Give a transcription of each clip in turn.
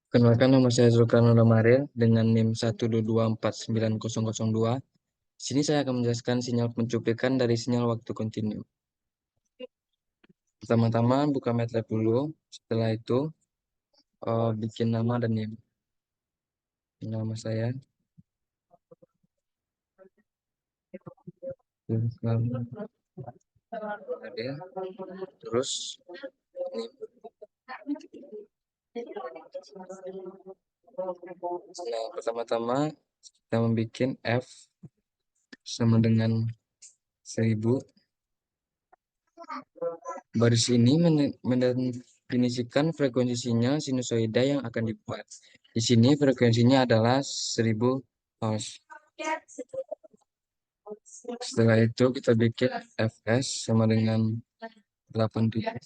Kenalkan, nama saya Zulkarno Damaril dengan NIM 122490002. Sini saya akan menjelaskan sinyal pencuplikan dari sinyal waktu kontinu. Pertama-tama buka MATLAB dulu. Setelah itu bikin nama dan NIM. Nama saya Zulkarno Damaril. Terus NIM. Nah, pertama-tama kita membuat F sama dengan 1000. Baris ini mendefinisikan frekuensi sinyal sinusoida yang akan dibuat. Di sini frekuensinya adalah 1000 Hz. Setelah itu kita bikin Fs sama dengan 8.000.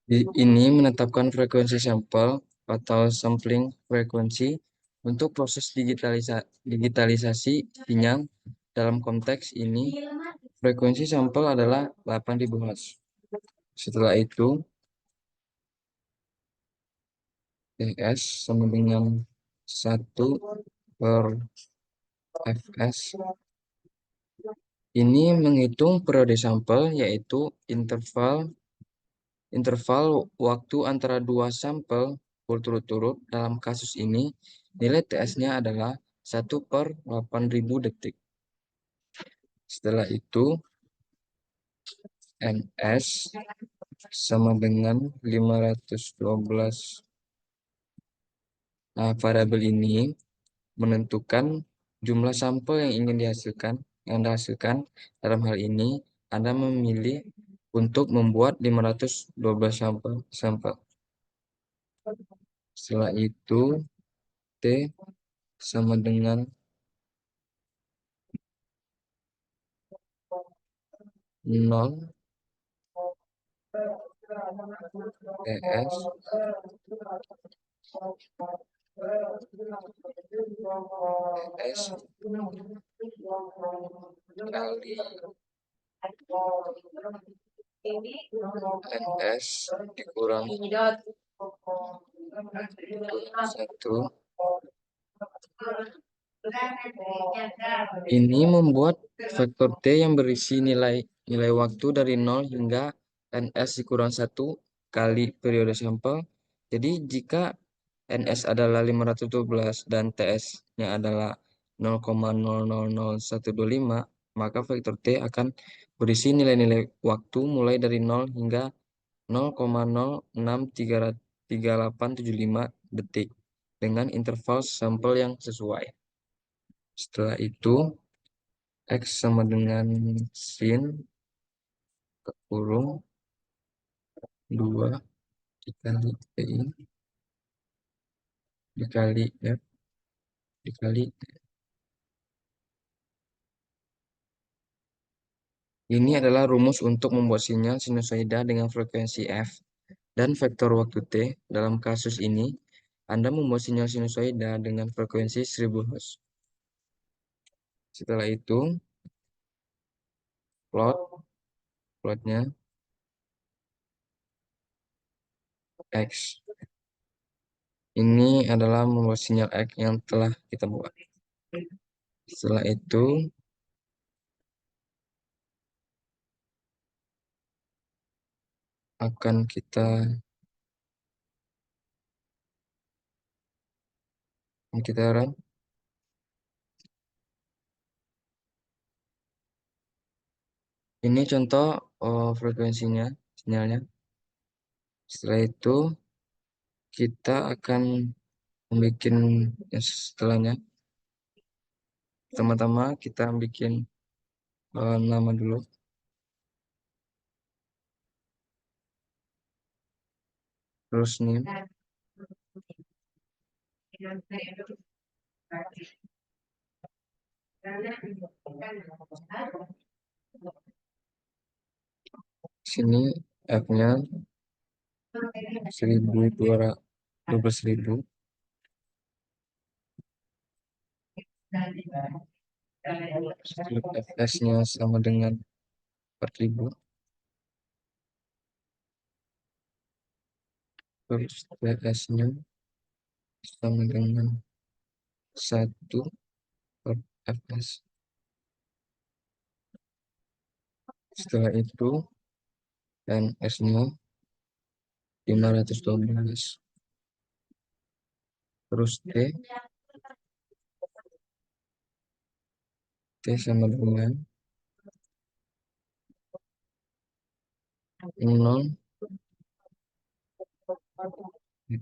Ini menetapkan frekuensi sampel atau sampling frekuensi untuk proses digitalisasi sinyal. Dalam konteks ini, frekuensi sampel adalah 8.000 Hz. Setelah itu, Ts sama dengan 1 per Fs. Ini menghitung periode sampel, yaitu interval waktu antara dua sampel berturut-turut. Dalam kasus ini, nilai Ts-nya adalah 1 per 8.000 detik. Setelah itu, Ns sama dengan 512. Nah, variabel ini menentukan jumlah sampel yang ingin dihasilkan. Dalam hal ini, Anda memilih untuk membuat 512 sampel. Setelah itu, T sama dengan 0 TS S kali NS dikurangi 1. Ini membuat vektor T yang berisi nilai waktu dari 0 hingga NS dikurang 1 kali periode sampel. Jadi jika NS adalah 512 dan TS-nya adalah 0,000125, maka vektor T akan berisi nilai-nilai waktu mulai dari 0 hingga 0,063875 detik dengan interval sampel yang sesuai. Setelah itu, X sama dengan sin kurung 2 dikali PI dikali F dikali. Ini adalah rumus untuk membuat sinyal sinusoida dengan frekuensi F dan vektor waktu T. Dalam kasus ini, Anda membuat sinyal sinusoida dengan frekuensi 1000 Hz. Setelah itu, plotnya X. Ini adalah membuat sinyal X yang telah kita buat. Setelah itu, akan kita run. Ini contoh frekuensinya, sinyalnya. Setelah itu, kita akan membuat yang setelahnya. Pertama-tama kita bikin nama dulu. Terus nih, sini F-nya 12.000. Fs-nya sama dengan 4.000. terus TS-nya sama dengan 1/Fs. Setelah itu NS-nya 512. Terus T sama dengan 0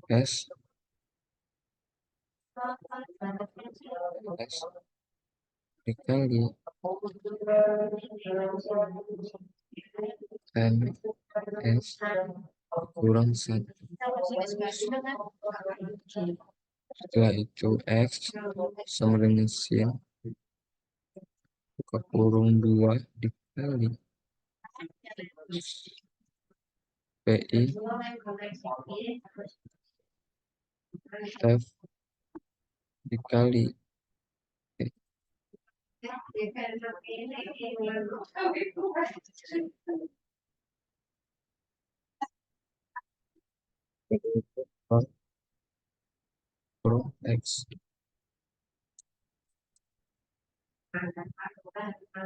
S S dikali N S kurang 1. Setelah itu X sama dengan sin buka kurung 2 dikali PI F dikali E. Kurung X.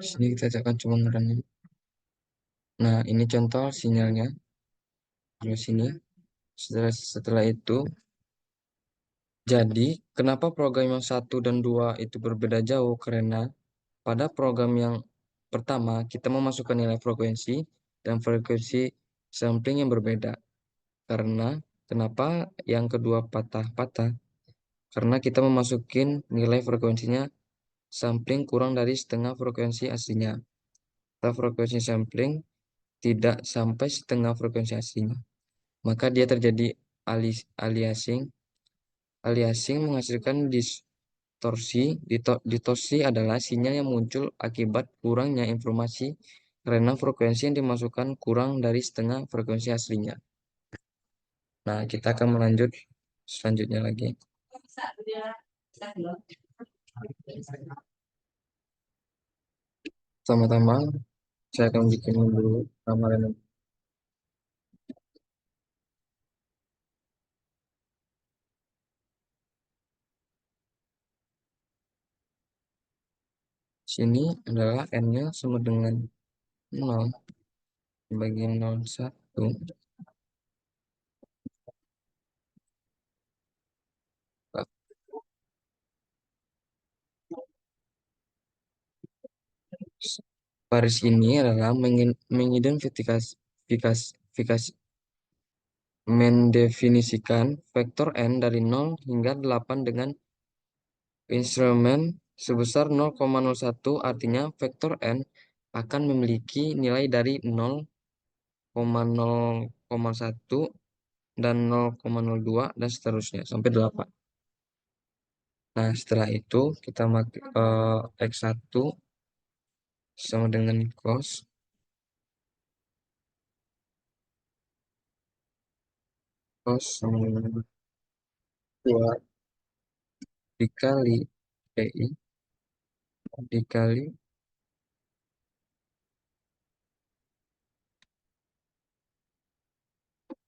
Sini kita akan coba ngerangin. Nah, ini contoh sinyalnya. Terus sini setelah itu, jadi kenapa program yang 1 dan 2 itu berbeda jauh? Karena pada program yang pertama kita memasukkan nilai frekuensi dan frekuensi sampling yang berbeda. Karena kenapa yang kedua patah-patah? Karena kita memasukin nilai frekuensinya sampling kurang dari setengah frekuensi aslinya. Atau frekuensi sampling tidak sampai setengah frekuensi aslinya. Maka dia terjadi aliasing. Aliasing menghasilkan distorsi. Distorsi adalah sinyal yang muncul akibat kurangnya informasi karena frekuensi yang dimasukkan kurang dari setengah frekuensi aslinya. Nah, kita akan melanjut selanjutnya lagi. Pertama-tama, saya akan bikin dulu ramalan. Sini adalah N-nya sama dengan 0 bagi 0,1. Baris ini adalah mendefinisikan vektor N dari 0 hingga 8 dengan instrumen sebesar 0,01, artinya vektor N akan memiliki nilai dari 0,0,1 dan 0,02 dan seterusnya sampai 8. Nah, setelah itu kita X1 sama dengan cos sama dengan 2 dikali PI dikali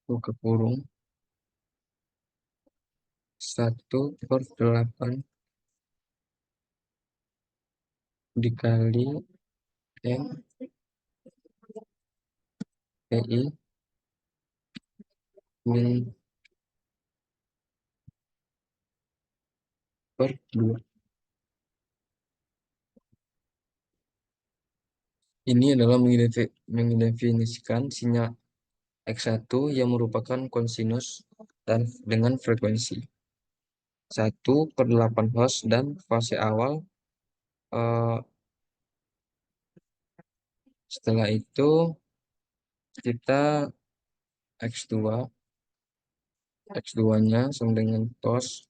buka kurung 1/8 dikali N PI min per 2. Ini adalah mendefinisikan sinyal X1 yang merupakan kosinus dan dengan frekuensi 1/8 Hz dan fase awal. eh, Setelah itu kita X2 X2-nya sama dengan tos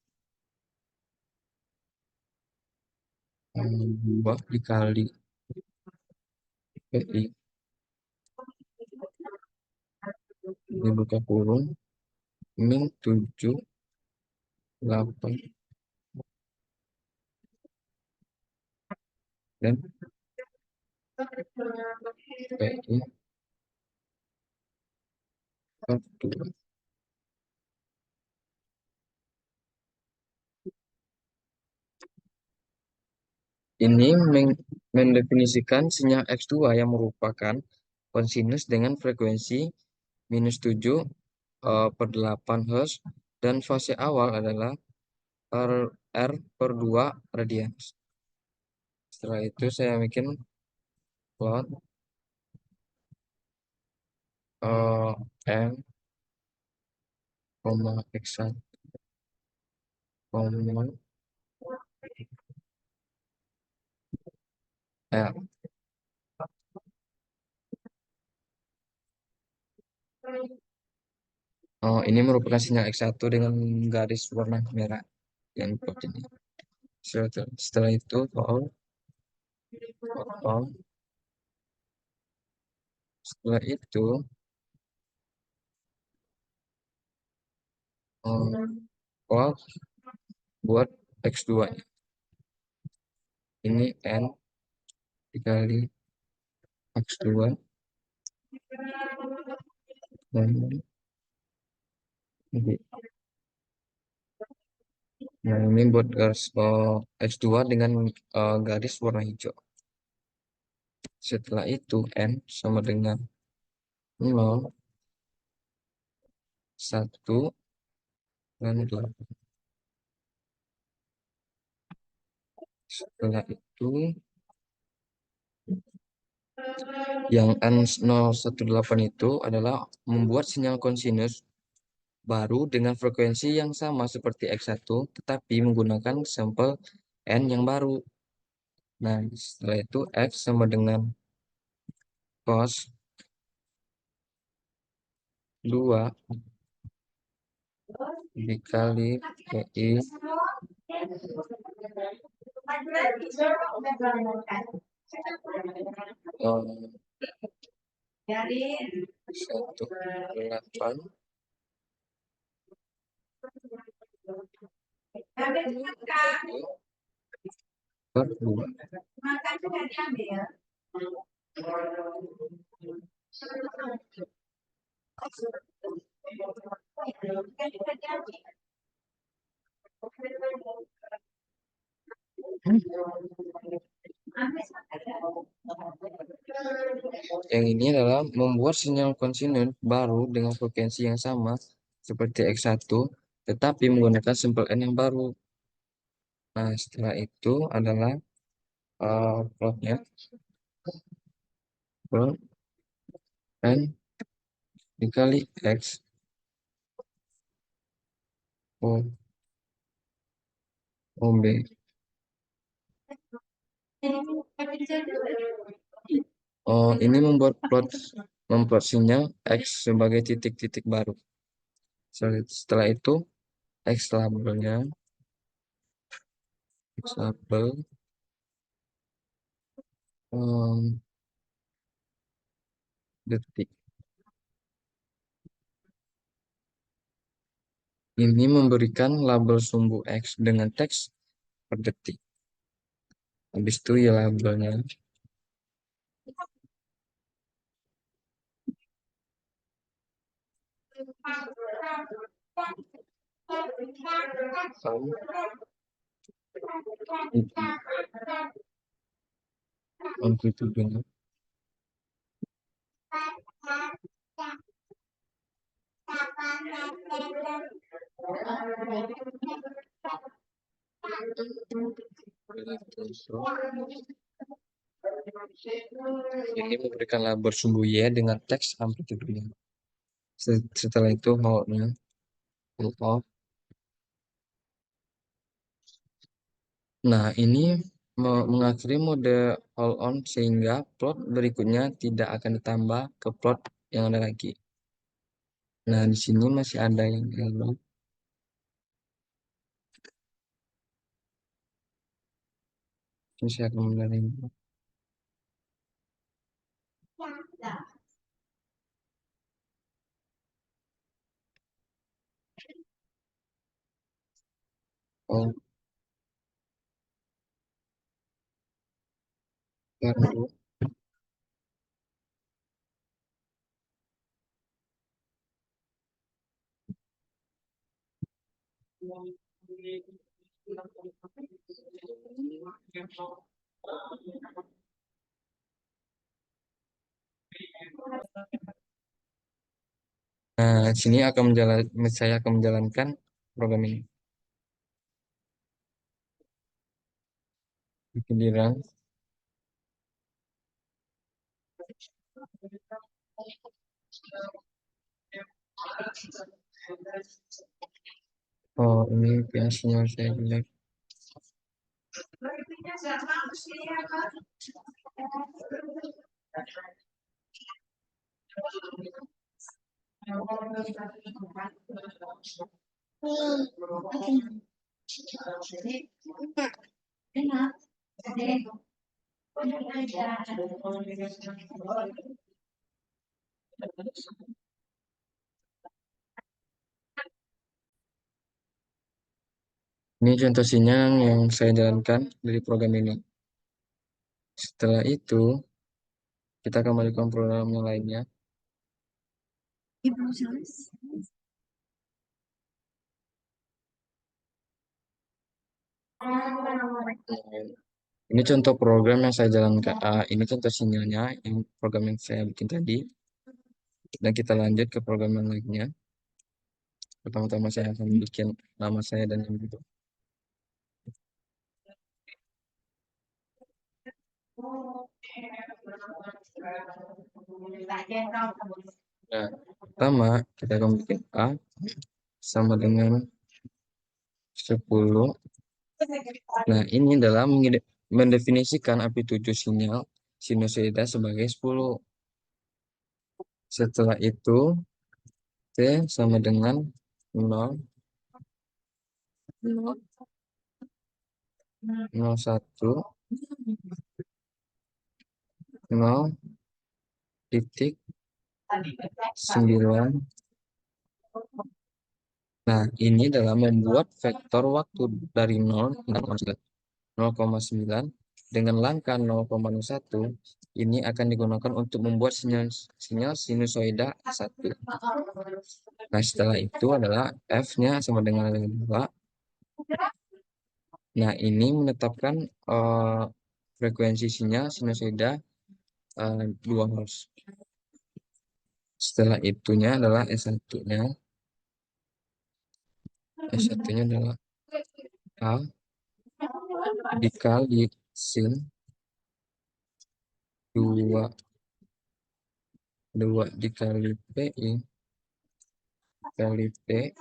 2 dikali PI dibuka kurung min 7, 8 dan PI per 2. Ini mendefinisikan sinyal X2 yang merupakan kosinus dengan frekuensi -7 per 8 Hz dan fase awal adalah R/2 radians. Setelah itu saya bikin plot M, X1, L. Ini merupakan sinyal X1 dengan garis warna merah yang plot ini. Setelah itu all. Setelah itu all buat X2. Ini N dikali X2 dan ini. Nah, ini buat garis X2 dengan garis warna hijau. Setelah itu N sama dengan 0, 1, dan 8. Setelah itu yang N018 itu adalah membuat sinyal kosinus baru dengan frekuensi yang sama seperti X1 tetapi menggunakan sampel N yang baru. Nah, setelah itu X sama dengan cos 2 dikali PI satu 8 per 2. Yang ini adalah membuat sinyal konsinus baru dengan frekuensi yang sama seperti X1 tetapi menggunakan sampel N yang baru. Nah, setelah itu adalah plotnya plot N dikali X O OB. Ini membuat sinyal X sebagai titik-titik baru. Setelah itu X labelnya X label detik. Ini memberikan label sumbu X dengan teks per detik. Habis itu ya labelnya amplitudenya. Ini memberikan label sumbu Y dengan teks amplitudenya. Setelah itu hold-nya hold off. Nah, ini mengakhiri mode hold on sehingga plot berikutnya tidak akan ditambah ke plot yang ada lagi. Nah, di sini masih ada yang yellow. Ini saya akan mengulangi. Oh, baru. Nah, sini saya akan menjalankan program ini. Giliran. Oh, ini sinyal saya jelek. Ini contoh sinyal yang saya jalankan dari program ini. Setelah itu, kita kembali ke program yang lainnya. Ini contoh program yang saya jalankan. Ini contoh sinyalnya, yang program yang saya bikin tadi. Dan kita lanjut ke program yang lainnya. Pertama-tama saya akan bikin nama saya dan yang itu. Nah, pertama kita akan bikin A sama dengan 10. Nah, ini adalah mendefinisikan amplitudo sinyal sinusoida sebagai 10. Setelah itu, T sama dengan 0, 0,1, 0,9. Nah, ini adalah membuat vektor waktu dari 0 hingga 0,9 dengan langkah 0,1 ini akan digunakan untuk membuat sinyal sinusoida 1. Nah, setelah itu adalah F-nya sama dengan 2. Nah, ini menetapkan frekuensi sinyal sinusoida 2 Hz. Setelah itunya adalah S1-nya. S1-nya adalah A dikali sin 2 dikali PI kali P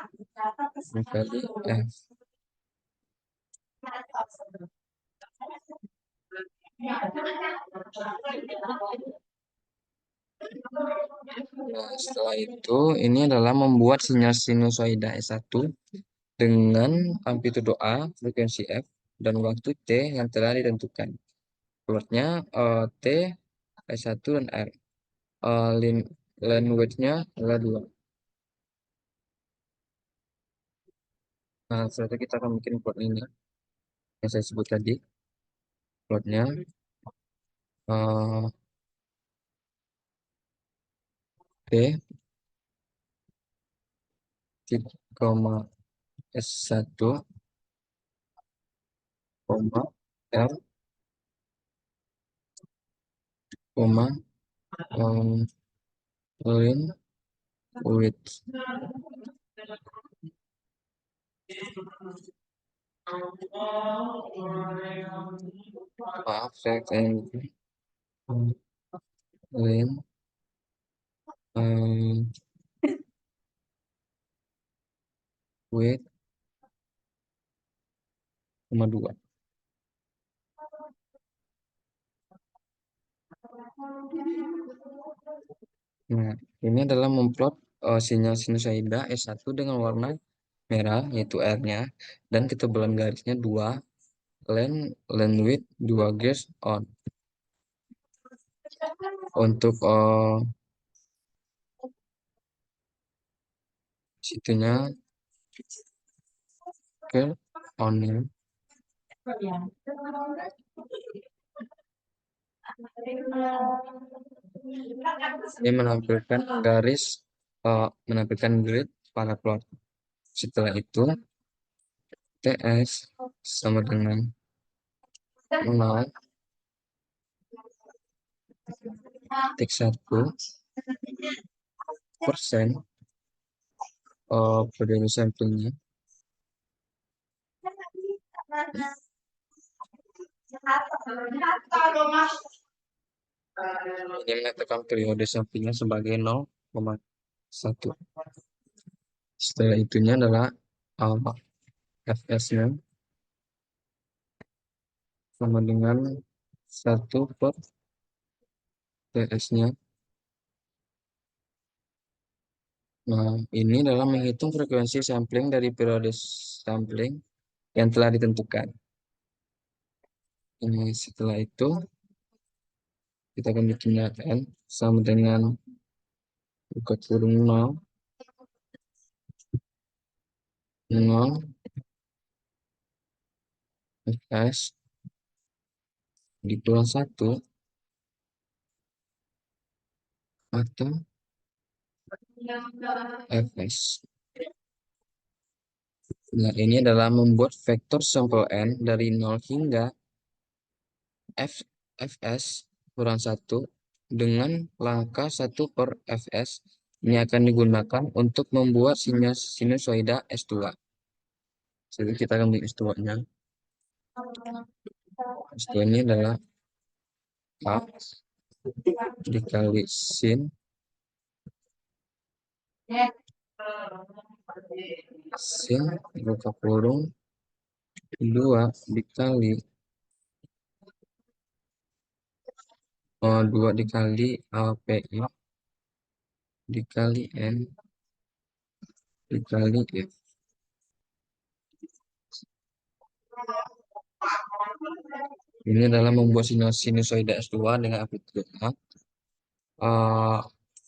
dikali F. Nah, setelah itu ini adalah membuat sinyal sinusoida S1 dengan amplitudo A, frekuensi F, dan waktu T yang telah ditentukan. Plotnya T, S1, dan R. Line adalah 2. Nah, setelah itu kita akan bikin plot ini yang saya sebut tadi. Plotnya eh, T, koma S1, koma R, koma line width. Maaf, saya kayak line width, koma 2. Nah, ini adalah memplot sinyal sinusoida S1 dengan warna merah, yaitu R-nya, dan ketebalan garisnya 2, line width 2 garis on. Untuk situnya ke on-nya. Ini menampilkan grid pada plot. Setelah itu TS sama dengan 0, Tik 1% periode sampelnya. Ini menyatakan periode sampelnya sebagai 0,1. Setelah itunya adalah fs-nya sama dengan 1 per ts-nya. Nah, ini adalah menghitung frekuensi sampling dari periode sampling yang telah ditentukan. Ini setelah itu kita akan bikinnya n sama dengan buka kurung 0 fs dikurang 1 atau fs. Nah, ini adalah membuat vektor sampel n dari 0 hingga fs kurang 1 dengan langkah 1 per fs. Ini akan digunakan untuk membuat sinusoida S2. Jadi kita akan ambil S2-nya. S2 ini adalah A dikali sin buka kurung 2 dikali 2 dikali API dikali N dikali F. Ini adalah membuat sinusoida S2 dengan amplitude A,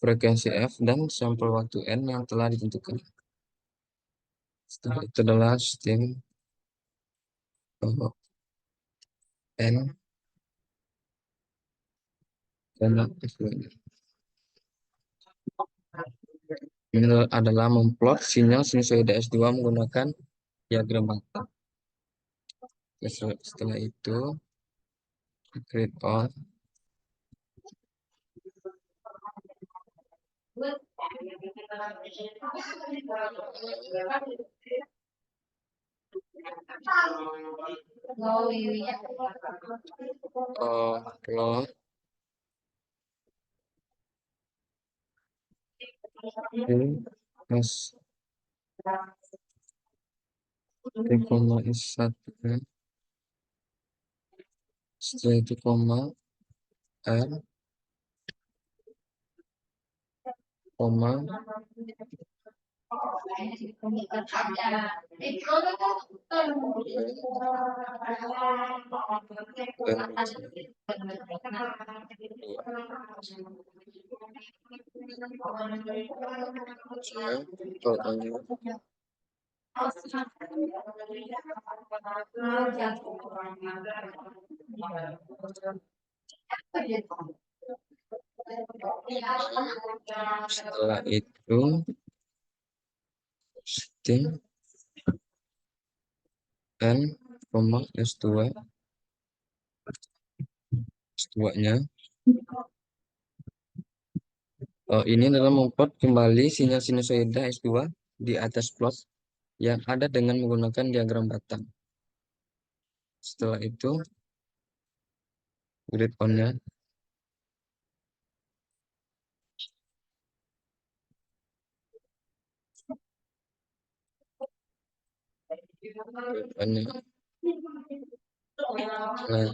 frekuensi F, dan sampel waktu N yang telah ditentukan. Setelah itu adalah sistem N dan S2. Ini adalah memplot sinyal sinusoida S2 menggunakan diagram Bata. Setelah itu create on plot S T, S1 setelah itu koma R koma setelah itu sistem N, S2 S2-nya. Ini adalah memplot kembali sinyal sinusoida S2 di atas plot yang ada dengan menggunakan diagram batang. Setelah itu grid on-nya. Nah,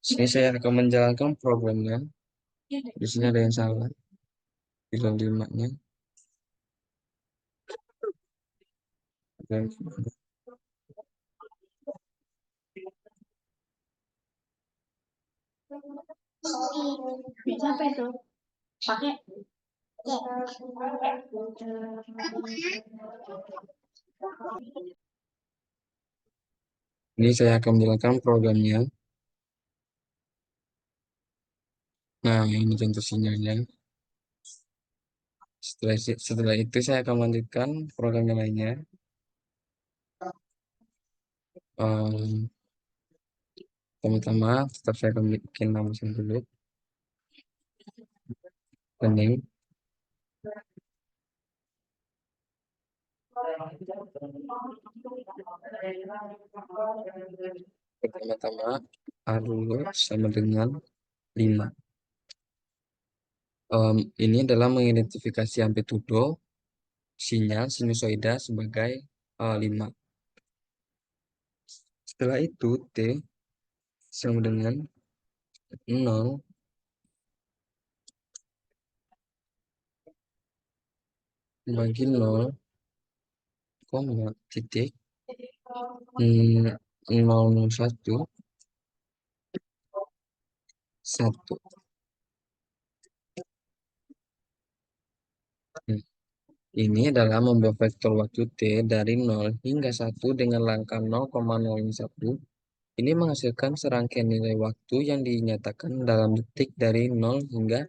sini saya akan menjalankan programnya. Di sini ada yang salah. Bilang 5-nya. Dan Bisa apa itu? Pakai ini saya akan menjalankan programnya. Nah, ini contoh sinyalnya. Setelah itu saya akan melanjutkan program yang lainnya. Pertama-tama tetap saya akan bikin nama dulu. Pening. Pertama-tama A dulu sama dengan 5. Ini adalah mengidentifikasi amplitudo sinyal sinusoida sebagai 5. Setelah itu T sama dengan 0 bagi 0, titik 001 1. Ini adalah membuat vektor waktu T dari 0 hingga 1 dengan langkah 0,01. Ini menghasilkan serangkaian nilai waktu yang dinyatakan dalam detik dari 0 hingga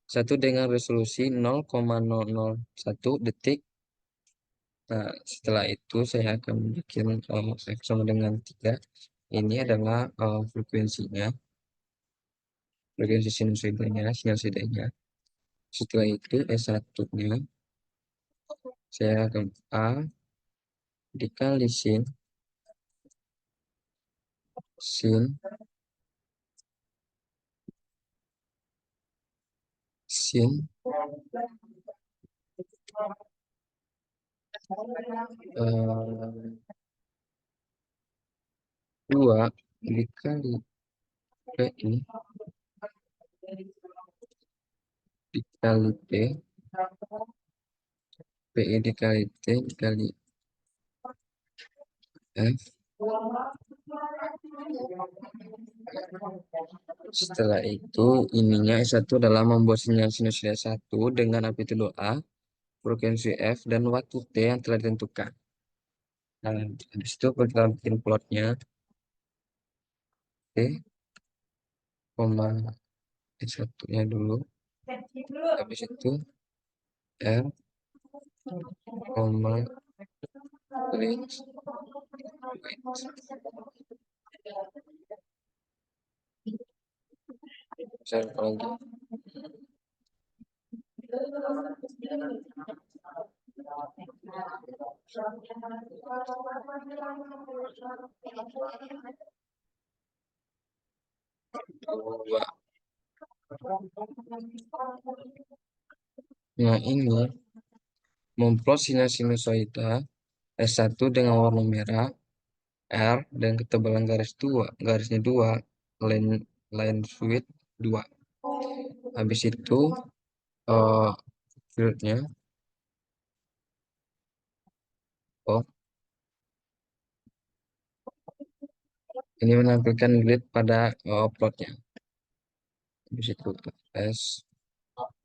1 dengan resolusi 0,001 detik. Nah, setelah itu saya akan bikin F sama dengan 3. Ini adalah frekuensinya, frekuensi sinusoidanya, sinusoidanya. Setelah itu S1-nya, saya akan A dikali sin, sin, sin, 2 dikali PI dikali P, PI dikali T dikali F. Setelah itu, ininya S1 adalah membuat sinyal sinusida 1 dengan amplitudo A, frekuensi F, dan waktu T yang telah ditentukan. Nah, habis itu kita bikin plotnya. T, koma S1-nya dulu. Habis itu R, koma Length, saya lagi. Dua. Nah, ini memplot sinyal sinusoida S1 dengan warna merah, R, dan ketebalan garisnya 2, line, line width 2. Habis itu fieldnya, oh, ini menampilkan grid pada plotnya. Habis itu S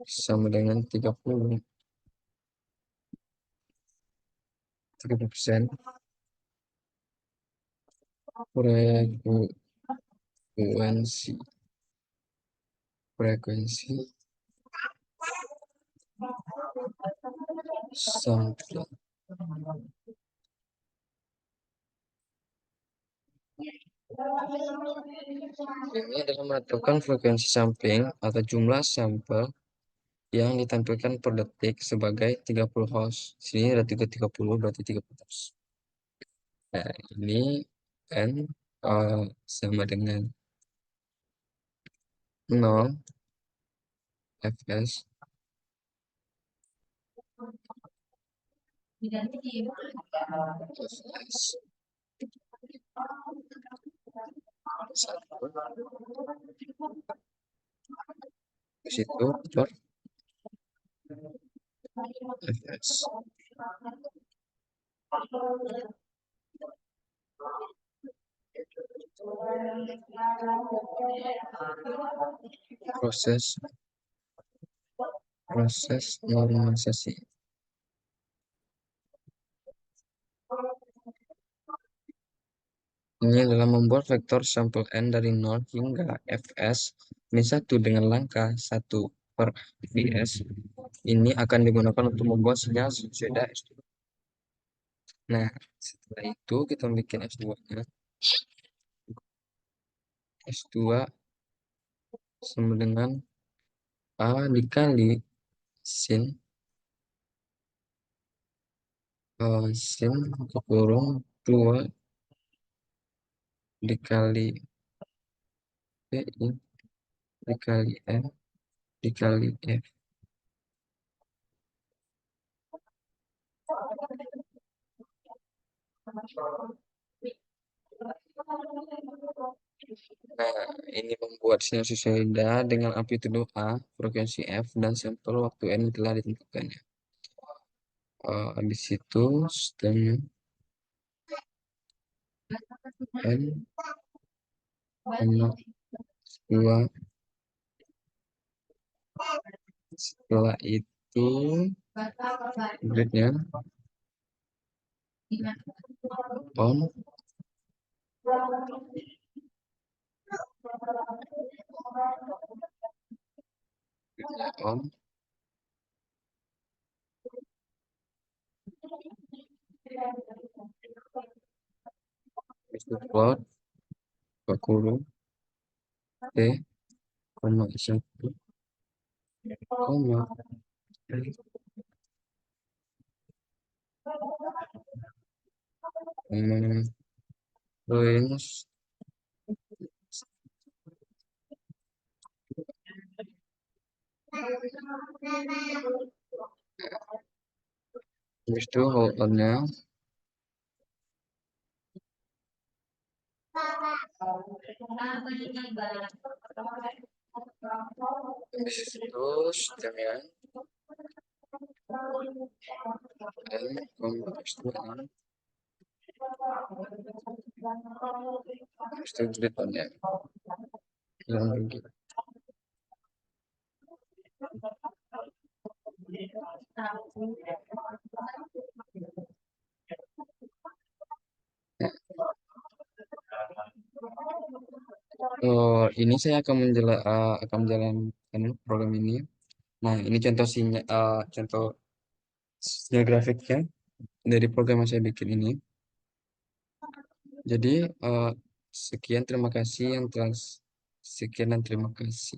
sama dengan 30% frekuensi frekuensi sampling. Ini adalah menentukan frekuensi sampling atau jumlah sampel yang ditampilkan per detik sebagai 30 Hz. Sini ada 30 berarti 30 Hz. Nah, ini N sama dengan 0 Fs Fs 1. Di situ per Fs. Proses normalisasi. Ini adalah membuat vektor sampel N dari 0 hingga Fs min 1 dengan langkah 1 per Fs. Ini akan digunakan untuk membuat sinyal sinusoida S2. Nah, setelah itu kita bikin S2-nya. S2 sama dengan A dikali sin sin buka kurung 2 dikali pi dikali n dikali f. Nah, ini membuat sinusoida dengan amplitudo A, frekuensi F, dan sampel waktu N telah ditentukannya. Di situ sistemnya N, 2. Setelah itu gridnya on, gridnya on, itu plot, kurung T, koma 1, koma range habis itu hold on-nya habis itu sistemnya N, koma X2 N, habis itu grid on-nya hilang lagi. Ini saya akan menjalankan program ini. Nah, ini contoh contoh sinyal grafiknya dari program yang saya bikin ini. Jadi, sekian terima kasih yang telah sekian dan terima kasih.